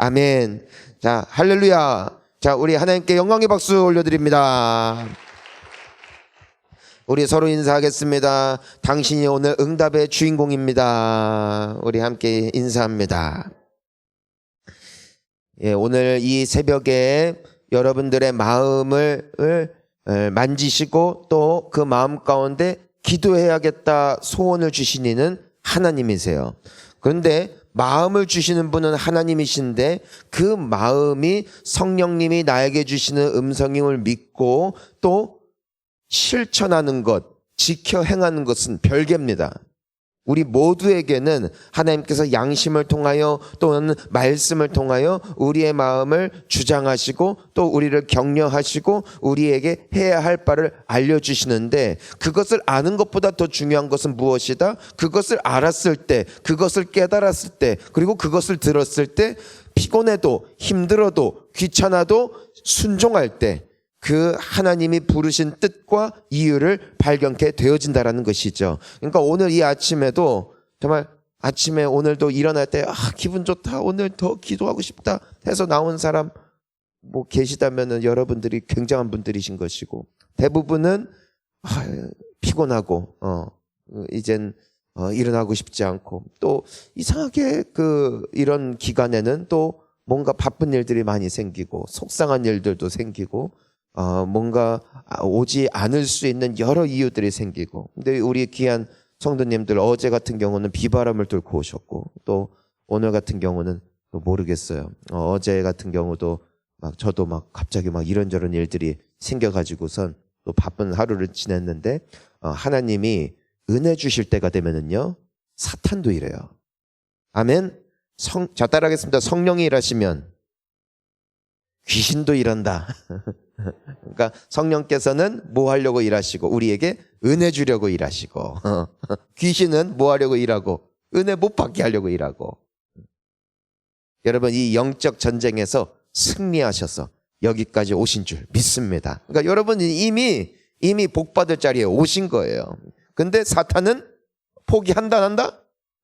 아멘. 자, 할렐루야. 자, 우리 하나님께 영광의 박수 올려드립니다. 우리 서로 인사하겠습니다. 당신이 오늘 응답의 주인공입니다. 우리 함께 인사합니다. 예, 오늘 이 새벽에 여러분들의 마음을 만지시고 또 그 마음 가운데 기도해야겠다 소원을 주신 이는 하나님이세요. 그런데 마음을 주시는 분은 하나님이신데 그 마음이 성령님이 나에게 주시는 음성임을 믿고 또 실천하는 것, 지켜 행하는 것은 별개입니다. 우리 모두에게는 하나님께서 양심을 통하여 또는 말씀을 통하여 우리의 마음을 주장하시고 또 우리를 격려하시고 우리에게 해야 할 바를 알려주시는데 그것을 아는 것보다 더 중요한 것은 무엇이다? 그것을 알았을 때, 그것을 깨달았을 때, 그리고 그것을 들었을 때 피곤해도 힘들어도 귀찮아도 순종할 때 그 하나님이 부르신 뜻과 이유를 발견케 되어진다라는 것이죠. 그러니까 오늘 이 아침에도 정말 아침에 오늘도 일어날 때 기분 좋다, 오늘 더 기도하고 싶다 해서 나온 사람 뭐 계시다면은 여러분들이 굉장한 분들이신 것이고 대부분은 피곤하고 이젠 일어나고 싶지 않고 또 이상하게 이런 기간에는 또 뭔가 바쁜 일들이 많이 생기고 속상한 일들도 생기고 뭔가 오지 않을 수 있는 여러 이유들이 생기고 근데 우리 귀한 성도님들 어제 같은 경우는 비바람을 뚫고 오셨고 또 오늘 같은 경우는 모르겠어요. 어제 같은 경우도 저도 갑자기 이런저런 일들이 생겨가지고선 또 바쁜 하루를 지냈는데 하나님이 은혜 주실 때가 되면은요 사탄도 이래요. 아멘. 자, 따라하겠습니다. 성령이 일하시면 귀신도 일한다. 그러니까 성령께서는 뭐 하려고 일하시고 우리에게 은혜 주려고 일하시고 귀신은 뭐 하려고 일하고 은혜 못 받게 하려고 일하고 여러분 이 영적 전쟁에서 승리하셔서 여기까지 오신 줄 믿습니다. 그러니까 여러분이 이미 복 받을 자리에 오신 거예요. 근데 사탄은 포기한다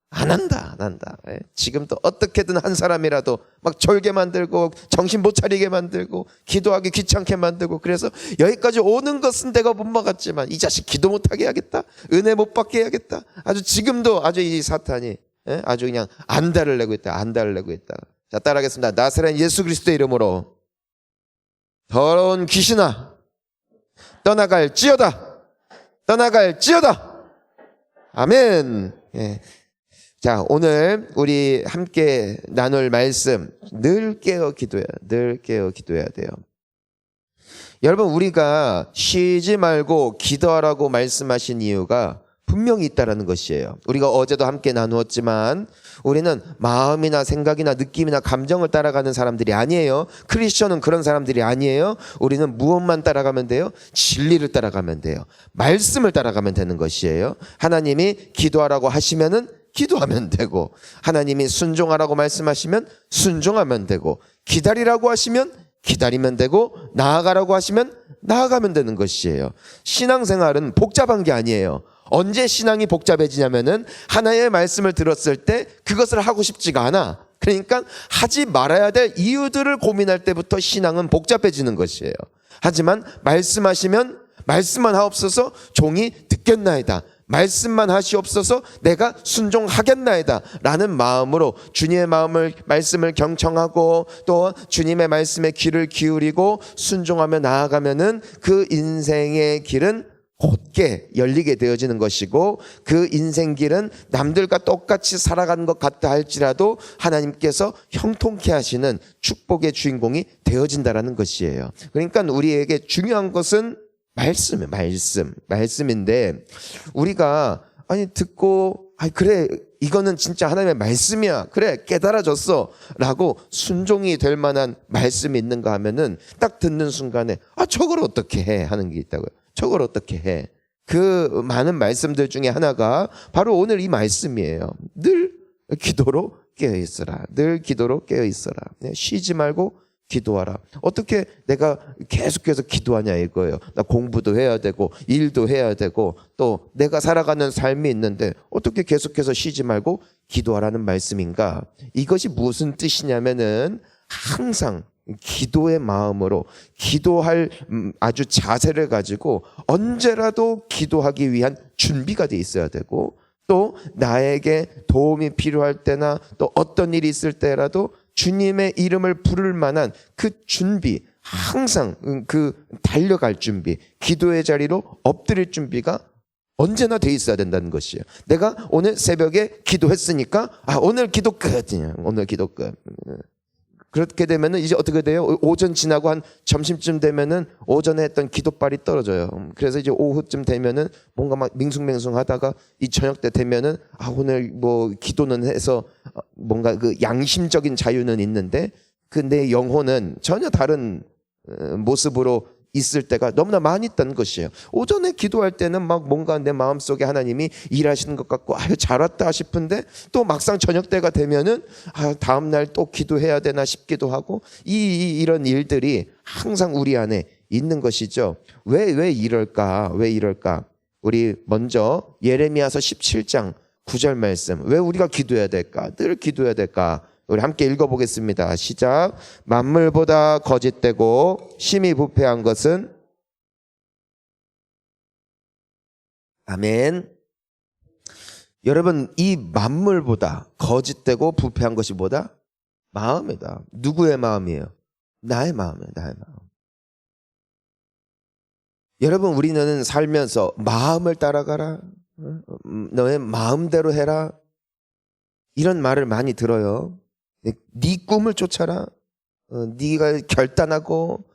안 한다? 안 한다. 지금도 어떻게든 한 사람이라도 졸게 만들고 정신 못 차리게 만들고 기도하기 귀찮게 만들고 그래서 여기까지 오는 것은 내가 못 막았지만 이 자식 기도 못하게 해야겠다. 은혜 못 받게 해야겠다. 지금도 이 사탄이 아주 그냥 안달을 내고 있다. 자, 따라하겠습니다. 나사렛 예수 그리스도의 이름으로 더러운 귀신아 떠나갈지어다. 아멘. 예. 자, 오늘 우리 함께 나눌 말씀 늘 깨어 기도해야 돼요. 여러분 우리가 쉬지 말고 기도하라고 말씀하신 이유가 분명히 있다라는 것이에요. 우리가 어제도 함께 나누었지만 우리는 마음이나 생각이나 느낌이나 감정을 따라가는 사람들이 아니에요. 크리스천은 그런 사람들이 아니에요. 우리는 무엇만 따라가면 돼요? 진리를 따라가면 돼요. 말씀을 따라가면 되는 것이에요. 하나님이 기도하라고 하시면은 기도하면 되고 하나님이 순종하라고 말씀하시면 순종하면 되고 기다리라고 하시면 기다리면 되고 나아가라고 하시면 나아가면 되는 것이에요. 신앙생활은 복잡한 게 아니에요. 언제 신앙이 복잡해지냐면은 하나님의 말씀을 들었을 때 그것을 하고 싶지가 않아. 그러니까 하지 말아야 될 이유들을 고민할 때부터 신앙은 복잡해지는 것이에요. 하지만 말씀하시면 말씀만 하옵소서 종이 듣겠나이다. 말씀만 하시옵소서 내가 순종하겠나이다 라는 마음으로 주님의 말씀을 경청하고 또 주님의 말씀에 귀를 기울이고 순종하며 나아가면은 그 인생의 길은 곧게 열리게 되어지는 것이고 그 인생길은 남들과 똑같이 살아가는 것 같다 할지라도 하나님께서 형통케 하시는 축복의 주인공이 되어진다라는 것이에요. 그러니까 우리에게 중요한 것은 말씀인데 우리가 듣고 그래 이거는 진짜 하나님의 말씀이야 그래 깨달아졌어 라고 순종이 될 만한 말씀이 있는가 하면은 딱 듣는 순간에 저걸 어떻게 해 하는 게 있다고요. 저걸 어떻게 해. 그 많은 말씀들 중에 하나가 바로 오늘 이 말씀이에요. 늘 기도로 깨어있어라. 쉬지 말고 기도하라. 어떻게 내가 계속해서 기도하냐 이거예요. 나 공부도 해야 되고 일도 해야 되고 또 내가 살아가는 삶이 있는데 어떻게 계속해서 쉬지 말고 기도하라는 말씀인가? 이것이 무슨 뜻이냐면은 항상 기도의 마음으로 기도할 아주 자세를 가지고 언제라도 기도하기 위한 준비가 돼 있어야 되고, 또 나에게 도움이 필요할 때나 또 어떤 일이 있을 때라도 주님의 이름을 부를 만한 그 준비, 항상 그 달려갈 준비, 기도의 자리로 엎드릴 준비가 언제나 돼 있어야 된다는 것이에요. 내가 오늘 새벽에 기도했으니까 오늘 기도 끝. 오늘 기도 끝. 그렇게 되면은 이제 어떻게 돼요? 오전 지나고 한 점심쯤 되면은 오전에 했던 기도빨이 떨어져요. 그래서 이제 오후쯤 되면은 뭔가 막 밍숭맹숭하다가 이 저녁 때 되면은 오늘 뭐 기도는 해서 뭔가 그 양심적인 자유는 있는데 그 내 영혼은 전혀 다른 모습으로 있을 때가 너무나 많이 있다는 것이에요. 오전에 기도할 때는 막 뭔가 내 마음속에 하나님이 일하시는 것 같고 잘 왔다 싶은데, 또 막상 저녁 때가 되면은 다음날 또 기도해야 되나 싶기도 하고, 이런 일들이 항상 우리 안에 있는 것이죠. 왜 이럴까? 왜 이럴까? 우리 먼저 예레미야서 17장 9절 말씀, 왜 우리가 기도해야 될까? 늘 기도해야 될까? 우리 함께 읽어보겠습니다. 시작. 만물보다 거짓되고 심히 부패한 것은, 아멘. 여러분, 이 만물보다 거짓되고 부패한 것이 뭐다? 마음이다. 누구의 마음이에요? 나의 마음이에요. 나의 마음. 여러분, 우리는 살면서 마음을 따라가라, 너의 마음대로 해라, 이런 말을 많이 들어요. 네 꿈을 쫓아라, 네가 결단하고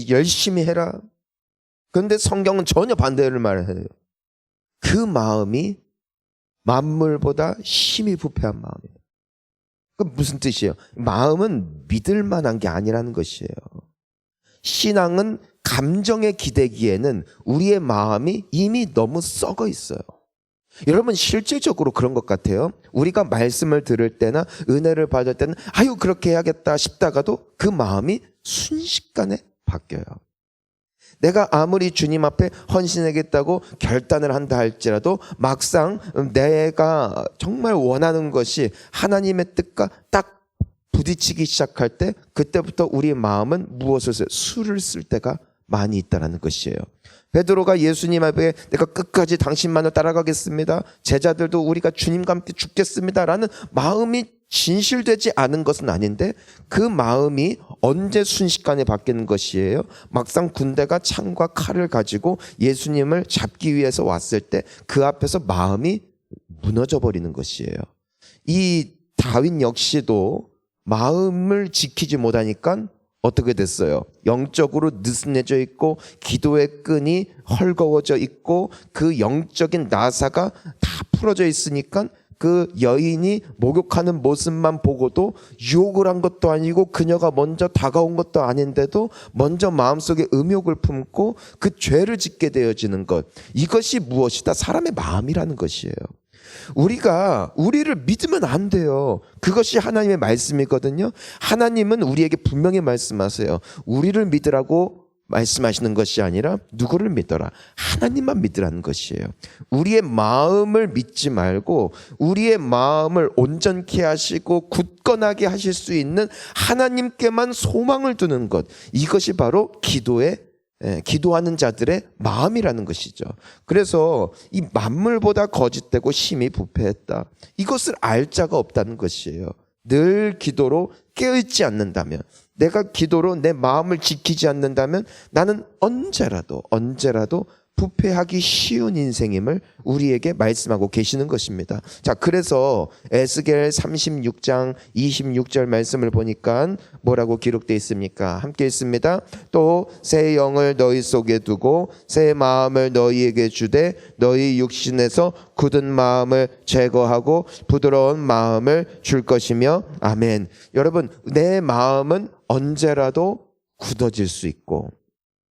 열심히 해라. 그런데 성경은 전혀 반대를 말해요. 그 마음이 만물보다 심히 부패한 마음이에요. 그 무슨 뜻이에요? 마음은 믿을 만한 게 아니라는 것이에요. 신앙은 감정에 기대기에는 우리의 마음이 이미 너무 썩어 있어요. 여러분, 실질적으로 그런 것 같아요. 우리가 말씀을 들을 때나 은혜를 받을 때는 그렇게 해야겠다 싶다가도 그 마음이 순식간에 바뀌어요. 내가 아무리 주님 앞에 헌신하겠다고 결단을 한다 할지라도 막상 내가 정말 원하는 것이 하나님의 뜻과 딱 부딪히기 시작할 때, 그때부터 우리의 마음은 무엇을 써요? 술을 쓸 때가 많이 있다는 것이에요. 베드로가 예수님 앞에 내가 끝까지 당신만을 따라가겠습니다, 제자들도 우리가 주님과 함께 죽겠습니다 라는 마음이 진실되지 않은 것은 아닌데, 그 마음이 언제 순식간에 바뀌는 것이에요? 막상 군대가 창과 칼을 가지고 예수님을 잡기 위해서 왔을 때 그 앞에서 마음이 무너져 버리는 것이에요. 이 다윗 역시도 마음을 지키지 못하니까 어떻게 됐어요? 영적으로 느슨해져 있고 기도의 끈이 헐거워져 있고 그 영적인 나사가 다 풀어져 있으니까 그 여인이 목욕하는 모습만 보고도 유혹을 한 것도 아니고 그녀가 먼저 다가온 것도 아닌데도 먼저 마음속에 음욕을 품고 그 죄를 짓게 되어지는 것, 이것이 무엇이다? 사람의 마음이라는 것이에요. 우리가 우리를 믿으면 안 돼요. 그것이 하나님의 말씀이거든요. 하나님은 우리에게 분명히 말씀하세요. 우리를 믿으라고 말씀하시는 것이 아니라 누구를 믿어라? 하나님만 믿으라는 것이에요. 우리의 마음을 믿지 말고 우리의 마음을 온전케 하시고 굳건하게 하실 수 있는 하나님께만 소망을 두는 것, 이것이 바로 기도하는 자들의 마음이라는 것이죠. 그래서 이 만물보다 거짓되고 심히 부패했다, 이것을 알 자가 없다는 것이에요. 늘 기도로 깨어있지 않는다면, 내가 기도로 내 마음을 지키지 않는다면 나는 언제라도 부패하기 쉬운 인생임을 우리에게 말씀하고 계시는 것입니다. 자, 그래서 에스겔 36장 26절 말씀을 보니까 뭐라고 기록되어 있습니까? 함께 읽습니다. 또 새 영을 너희 속에 두고 새 마음을 너희에게 주되 너희 육신에서 굳은 마음을 제거하고 부드러운 마음을 줄 것이며, 아멘. 여러분, 내 마음은 언제라도 굳어질 수 있고,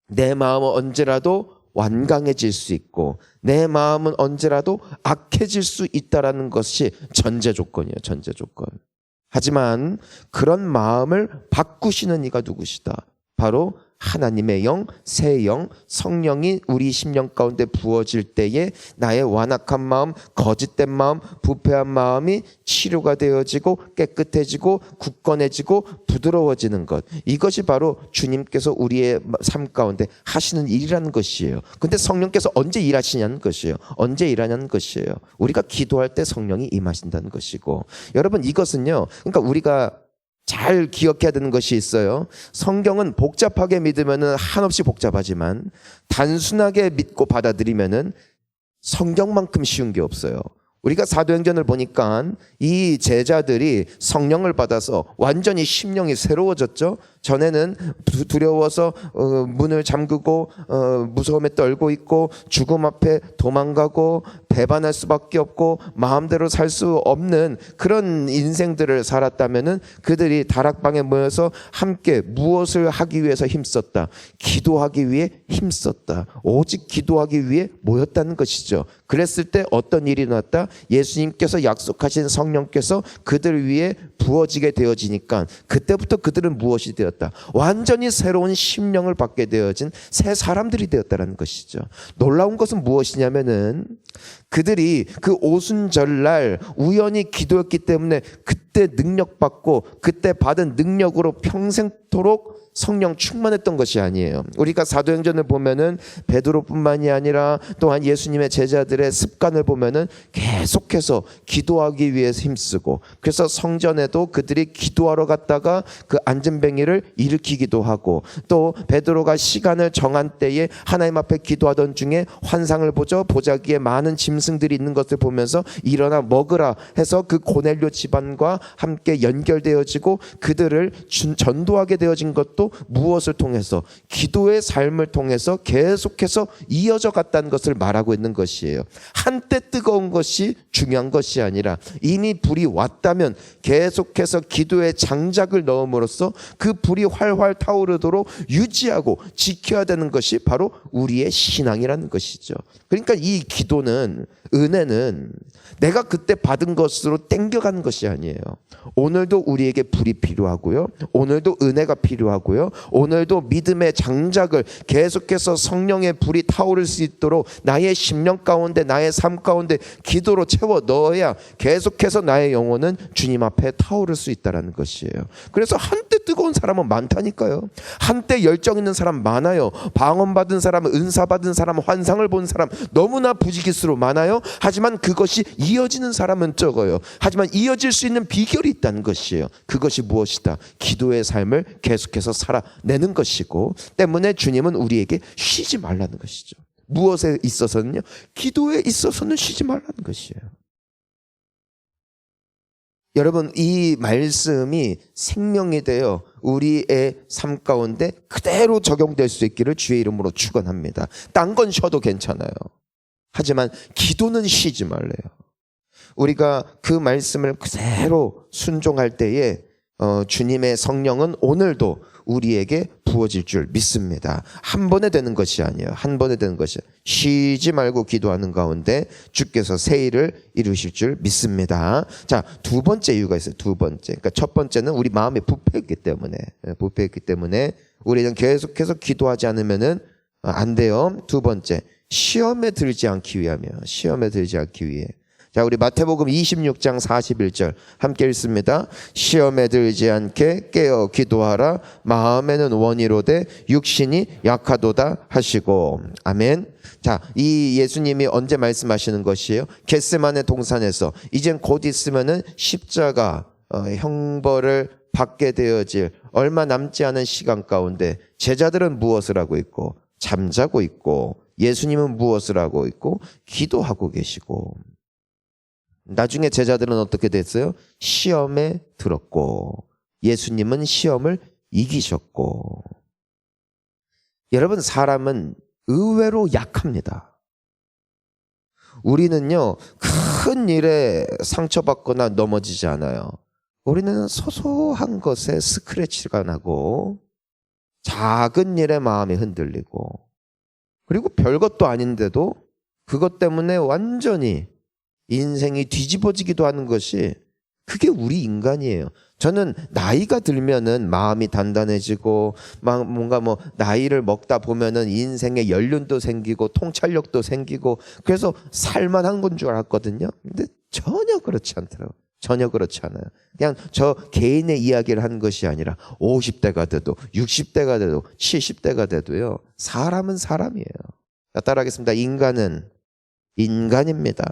내 마음은 언제라도 완강해질 수 있고, 내 마음은 언제라도 악해질 수 있다라는 것이 전제 조건이에요. 전제 조건. 하지만 그런 마음을 바꾸시는 이가 누구시다? 바로 하나님의 영, 새 영, 성령이 우리 심령 가운데 부어질 때에 나의 완악한 마음, 거짓된 마음, 부패한 마음이 치료가 되어지고 깨끗해지고 굳건해지고 부드러워지는 것. 이것이 바로 주님께서 우리의 삶 가운데 하시는 일이라는 것이에요. 근데 성령께서 언제 일하시냐는 것이에요. 언제 일하냐는 것이에요. 우리가 기도할 때 성령이 임하신다는 것이고, 여러분 이것은요, 그러니까 우리가 잘 기억해야 되는 것이 있어요. 성경은 복잡하게 믿으면은 한없이 복잡하지만 단순하게 믿고 받아들이면은 성경만큼 쉬운 게 없어요. 우리가 사도행전을 보니까 이 제자들이 성령을 받아서 완전히 심령이 새로워졌죠. 전에는 두려워서 문을 잠그고 무서움에 떨고 있고 죽음 앞에 도망가고 배반할 수밖에 없고 마음대로 살 수 없는 그런 인생들을 살았다면은 그들이 다락방에 모여서 함께 무엇을 하기 위해서 힘썼다. 기도하기 위해 힘썼다. 오직 기도하기 위해 모였다는 것이죠. 그랬을 때 어떤 일이 났다? 예수님께서 약속하신 성령께서 그들 위해 부어지게 되어지니까 그때부터 그들은 무엇이 되었다? 완전히 새로운 심령을 받게 되어진 새 사람들이 되었다는 것이죠. 놀라운 것은 무엇이냐면은 그들이 그 오순절날 우연히 기도했기 때문에 그때 능력받고 그때 받은 능력으로 평생토록 성령 충만했던 것이 아니에요. 우리가 사도행전을 보면은 베드로뿐만이 아니라 또한 예수님의 제자들의 습관을 보면은 계속해서 기도하기 위해서 힘쓰고, 그래서 성전에도 그들이 기도하러 갔다가 그 안전뱅이를 일으키기도 하고, 또 베드로가 시간을 정한 때에 하나님 앞에 기도하던 중에 환상을 보죠. 보자기에 많은 짐승들이 있는 것을 보면서 일어나 먹으라 해서 그 고넬료 집안과 함께 연결되어지고 그들을 전도하게 되어진 것도 무엇을 통해서? 기도의 삶을 통해서 계속해서 이어져 갔다는 것을 말하고 있는 것이에요. 한때 뜨거운 것이 중요한 것이 아니라 이미 불이 왔다면 계속해서 기도의 장작을 넣음으로써 그 불이 활활 타오르도록 유지하고 지켜야 되는 것이 바로 우리의 신앙이라는 것이죠. 그러니까 이 기도는, 은혜는 내가 그때 받은 것으로 땡겨가는 것이 아니에요. 오늘도 우리에게 불이 필요하고요. 오늘도 은혜가 필요하고요. 오늘도 믿음의 장작을 계속해서 성령의 불이 타오를 수 있도록 나의 심령 가운데, 나의 삶 가운데 기도로 채워 넣어야 계속해서 나의 영혼은 주님 앞에 타오를 수 있다는 것이에요. 그래서 한때 뜨거운 사람은 많다니까요. 한때 열정 있는 사람 많아요. 방언받은 사람, 은사받은 사람, 환상을 본 사람 너무나 부지기수로 많아요. 하지만 그것이 이어지는 사람은 적어요. 하지만 이어질 수 있는 비결이 있다는 것이에요. 그것이 무엇이다? 기도의 삶을 계속해서 살아내는 것이고, 때문에 주님은 우리에게 쉬지 말라는 것이죠. 무엇에 있어서는요? 기도에 있어서는 쉬지 말라는 것이에요. 여러분, 이 말씀이 생명이 되어 우리의 삶 가운데 그대로 적용될 수 있기를 주의 이름으로 축원합니다. 딴 건 쉬어도 괜찮아요. 하지만 기도는 쉬지 말래요. 우리가 그 말씀을 그대로 순종할 때에 주님의 성령은 오늘도 우리에게 부어질 줄 믿습니다. 한 번에 되는 것이 아니에요. 한 번에 되는 것이 쉬지 말고 기도하는 가운데 주께서 새 일을 이루실 줄 믿습니다. 자, 두 번째 이유가 있어요. 두 번째. 그러니까 첫 번째는 우리 마음이 부패했기 때문에 우리는 계속해서 기도하지 않으면은 안 돼요. 두 번째, 시험에 들지 않기 위해. 자, 우리 마태복음 26장 41절 함께 읽습니다. 시험에 들지 않게 깨어 기도하라. 마음에는 원이로되 육신이 약하도다 하시고. 아멘. 자, 이 예수님이 언제 말씀하시는 것이에요? 겟세마네 동산에서 이젠 곧 있으면은 십자가 형벌을 받게 되어질 얼마 남지 않은 시간 가운데 제자들은 무엇을 하고 있고? 잠자고 있고, 예수님은 무엇을 하고 있고? 기도하고 계시고. 나중에 제자들은 어떻게 됐어요? 시험에 들었고, 예수님은 시험을 이기셨고. 여러분, 사람은 의외로 약합니다. 우리는요, 큰 일에 상처받거나 넘어지지 않아요. 우리는 소소한 것에 스크래치가 나고, 작은 일에 마음이 흔들리고, 그리고 별것도 아닌데도 그것 때문에 완전히 인생이 뒤집어지기도 하는 것이, 그게 우리 인간이에요. 저는 나이가 들면은 마음이 단단해지고 막 뭔가 뭐 나이를 먹다 보면은 인생에 연륜도 생기고 통찰력도 생기고 그래서 살만한 건 줄 알았거든요. 근데 전혀 그렇지 않더라고요. 전혀 그렇지 않아요. 그냥 저 개인의 이야기를 하는 것이 아니라 50대가 돼도 60대가 돼도 70대가 돼도요. 사람은 사람이에요. 따라하겠습니다. 인간은 인간입니다.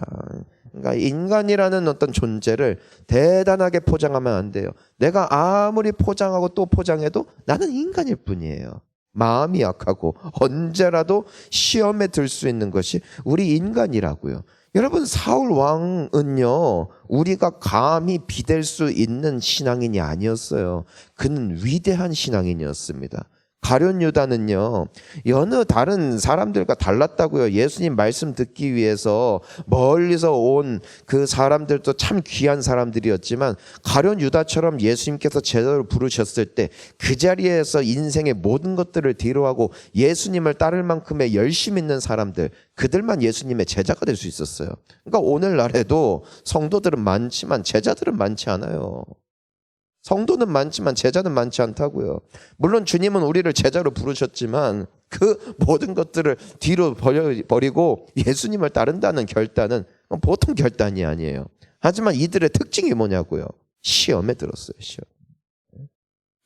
그러니까 인간이라는 어떤 존재를 대단하게 포장하면 안 돼요. 내가 아무리 포장하고 또 포장해도 나는 인간일 뿐이에요. 마음이 약하고 언제라도 시험에 들 수 있는 것이 우리 인간이라고요. 여러분, 사울 왕은요, 우리가 감히 비댈 수 있는 신앙인이 아니었어요. 그는 위대한 신앙인이었습니다. 가룟 유다는요, 여느 다른 사람들과 달랐다고요. 예수님 말씀 듣기 위해서 멀리서 온 그 사람들도 참 귀한 사람들이었지만 가룟 유다처럼 예수님께서 제자로 부르셨을 때 그 자리에서 인생의 모든 것들을 뒤로하고 예수님을 따를 만큼의 열심 있는 사람들, 그들만 예수님의 제자가 될 수 있었어요. 그러니까 오늘날에도 성도들은 많지만 제자들은 많지 않아요. 성도는 많지만 제자는 많지 않다고요. 물론 주님은 우리를 제자로 부르셨지만 그 모든 것들을 뒤로 버리고 예수님을 따른다는 결단은 보통 결단이 아니에요. 하지만 이들의 특징이 뭐냐고요. 시험에 들었어요. 시험.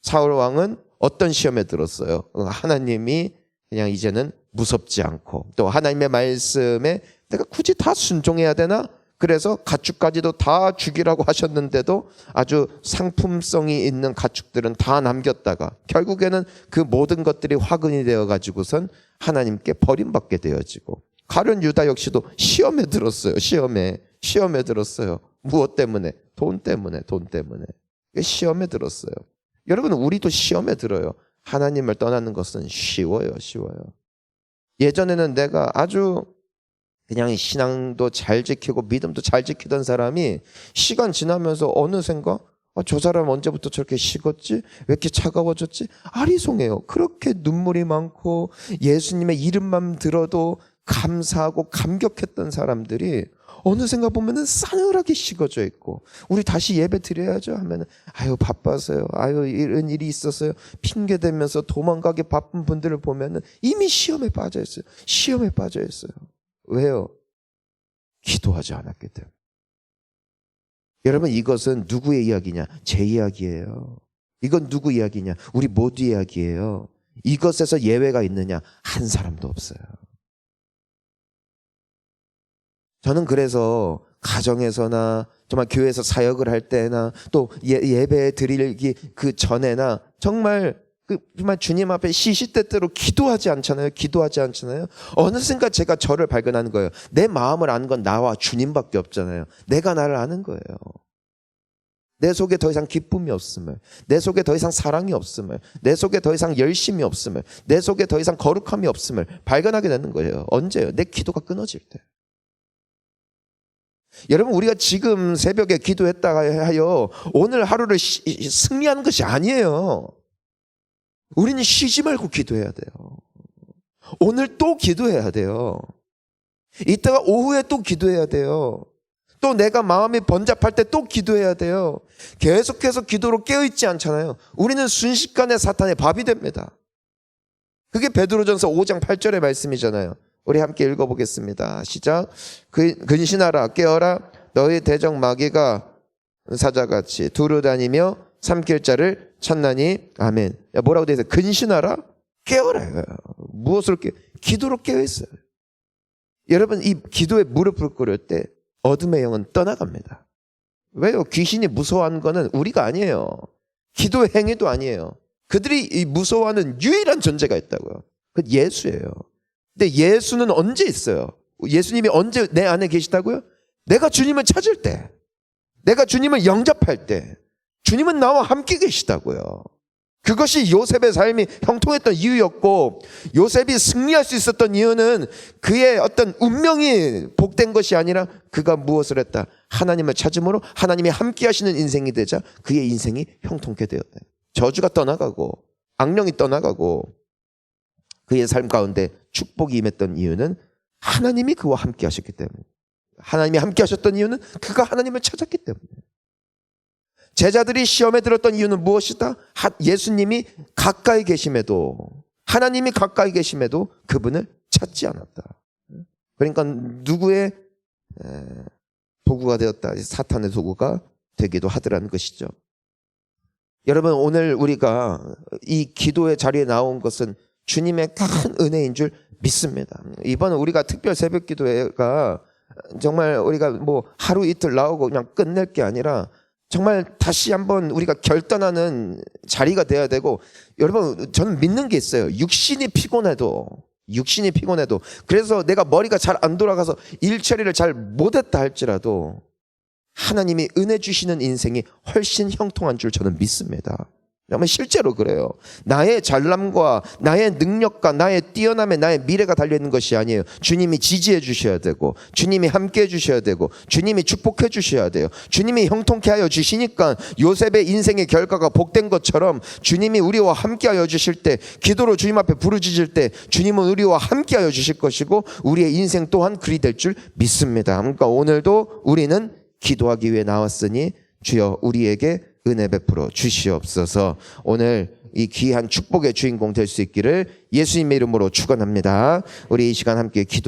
사울 왕은 어떤 시험에 들었어요? 하나님이 그냥 이제는 무섭지 않고 또 하나님의 말씀에 내가 굳이 다 순종해야 되나? 그래서 가축까지도 다 죽이라고 하셨는데도 아주 상품성이 있는 가축들은 다 남겼다가 결국에는 그 모든 것들이 화근이 되어 가지고선 하나님께 버림받게 되어지고 가룟 유다 역시도 시험에 들었어요. 시험에 들었어요. 무엇 때문에? 돈 때문에. 시험에 들었어요. 여러분, 우리도 시험에 들어요. 하나님을 떠나는 것은 쉬워요. 예전에는 내가 아주 그냥 신앙도 잘 지키고 믿음도 잘 지키던 사람이 시간 지나면서 어느샌가 저 사람 언제부터 저렇게 식었지? 왜 이렇게 차가워졌지? 아리송해요. 그렇게 눈물이 많고 예수님의 이름만 들어도 감사하고 감격했던 사람들이 어느샌가 보면은 싸늘하게 식어져 있고 우리 다시 예배 드려야죠 하면은 아유 바빠서요. 아유 이런 일이 있었어요. 핑계 대면서 도망가기 바쁜 분들을 보면은 이미 시험에 빠져 있어요. 왜요? 기도하지 않았기 때문에. 여러분, 이것은 누구의 이야기냐? 제 이야기예요. 이건 누구 이야기냐? 우리 모두 이야기예요. 이것에서 예외가 있느냐? 한 사람도 없어요. 저는 그래서 가정에서나 정말 교회에서 사역을 할 때나 또 예배 드리기 그 전에나 정말 주님 앞에 시시때때로 기도하지 않잖아요. 어느샌가 제가 저를 발견하는 거예요. 내 마음을 아는 건 나와 주님밖에 없잖아요. 내가 나를 아는 거예요. 내 속에 더 이상 기쁨이 없음을, 내 속에 더 이상 사랑이 없음을, 내 속에 더 이상 열심이 없음을, 내 속에 더 이상 거룩함이 없음을 발견하게 되는 거예요. 언제요? 내 기도가 끊어질 때. 여러분, 우리가 지금 새벽에 기도했다가 하여 오늘 하루를 승리하는 것이 아니에요. 우리는 쉬지 말고 기도해야 돼요. 오늘 또 기도해야 돼요. 이따가 오후에 또 기도해야 돼요. 또 내가 마음이 번잡할 때 또 기도해야 돼요. 계속해서 기도로 깨어있지 않잖아요. 우리는 순식간에 사탄의 밥이 됩니다. 그게 베드로전서 5장 8절의 말씀이잖아요. 우리 함께 읽어보겠습니다. 시작. 근신하라 깨어라 너희 대적 마귀가 사자같이 두루다니며 삼킬 자를 찾나니 아멘. 뭐라고 되어 있어요? 근신하라 깨어라. 무엇으로 기도로 깨어있어요. 여러분, 이 기도에 무릎을 꿇을 때 어둠의 영은 떠나갑니다. 왜요? 귀신이 무서워하는 거는 우리가 아니에요. 기도의 행위도 아니에요. 그들이 무서워하는 유일한 존재가 있다고요. 그 예수예요. 근데 예수는 언제 있어요? 예수님이 언제 내 안에 계시다고요? 내가 주님을 찾을 때, 내가 주님을 영접할 때 주님은 나와 함께 계시다고요. 그것이 요셉의 삶이 형통했던 이유였고, 요셉이 승리할 수 있었던 이유는 그의 어떤 운명이 복된 것이 아니라 그가 무엇을 했다? 하나님을 찾음으로 하나님이 함께 하시는 인생이 되자 그의 인생이 형통케 되었다. 저주가 떠나가고 악령이 떠나가고 그의 삶 가운데 축복이 임했던 이유는 하나님이 그와 함께 하셨기 때문에. 하나님이 함께 하셨던 이유는 그가 하나님을 찾았기 때문에. 제자들이 시험에 들었던 이유는 무엇이다? 예수님이 가까이 계심에도, 하나님이 가까이 계심에도 그분을 찾지 않았다. 그러니까 누구의 도구가 되었다? 사탄의 도구가 되기도 하더라는 것이죠. 여러분, 오늘 우리가 이 기도의 자리에 나온 것은 주님의 큰 은혜인 줄 믿습니다. 이번 우리가 특별 새벽 기도회가 정말 우리가 뭐 하루 이틀 나오고 그냥 끝낼 게 아니라 정말 다시 한번 우리가 결단하는 자리가 돼야 되고, 여러분, 저는 믿는 게 있어요. 육신이 피곤해도 그래서 내가 머리가 잘 안 돌아가서 일 처리를 잘 못했다 할지라도 하나님이 은혜 주시는 인생이 훨씬 형통한 줄 저는 믿습니다. 정말 실제로 그래요. 나의 잘남과 나의 능력과 나의 뛰어남에 나의 미래가 달려있는 것이 아니에요. 주님이 지지해 주셔야 되고, 주님이 함께 해 주셔야 되고, 주님이 축복해 주셔야 돼요. 주님이 형통케 하여 주시니까 요셉의 인생의 결과가 복된 것처럼 주님이 우리와 함께 하여 주실 때, 기도로 주님 앞에 부르짖을 때 주님은 우리와 함께 하여 주실 것이고 우리의 인생 또한 그리 될 줄 믿습니다. 그러니까 오늘도 우리는 기도하기 위해 나왔으니 주여 우리에게 은혜 베풀어 주시옵소서. 오늘 이 귀한 축복의 주인공 될 수 있기를 예수님의 이름으로 축원합니다. 우리 이 시간 함께 기도하시겠습니다.